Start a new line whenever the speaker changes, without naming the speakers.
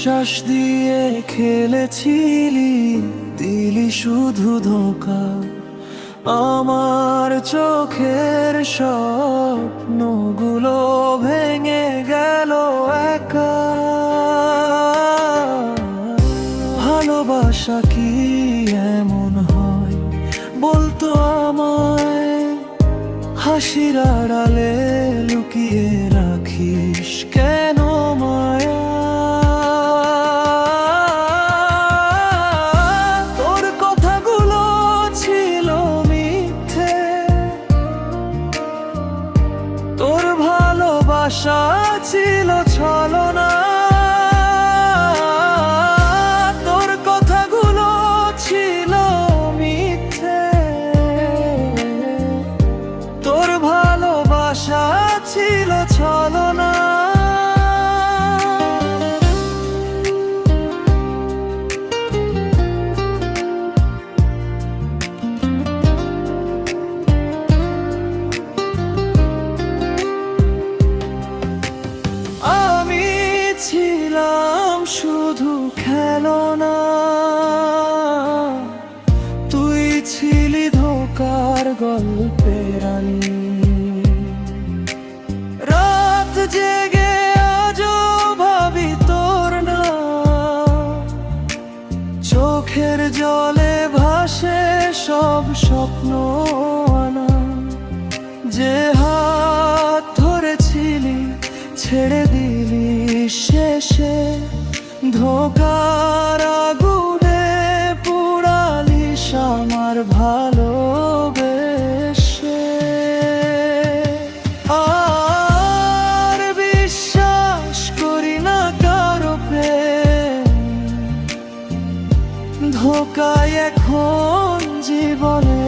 বিশ্বাস দিয়ে খেলেছিলি, দিলি শুধু ধোঁকা। আমার চোখের স্বপ্নগুলো ভেঙে গেল একা। ভালোবাসা কি এমন হয় বলতো আমায়? হাসির আড়ালে লুকিয়ে রাখিস কেন মায়া? তোর কথাগুলো ছিল মিথ্যে, তোর ভালোবাসা ছিল ছলনা। তোর কথাগুলো ছিল মিথ্যে, তোর ভালোবাসা ছিল ছলনা। আমি ছিলাম শুধু খেলনা, তুই ছিলি ধোঁকার গল্পের রানী। রাত জেগে আজও ভাবি তোর না, চোখের জলে ভাসে সব স্বপ্ন আনা। যে হাত ধরেছিলি ছেড়ে দিলি শেষে, ধোঁকার আগুনে পুড়ালিস আমার ভালোবেসে। আর বিশ্বাস করি না কারো প্রেম, ধোঁকায় এখন জীবনে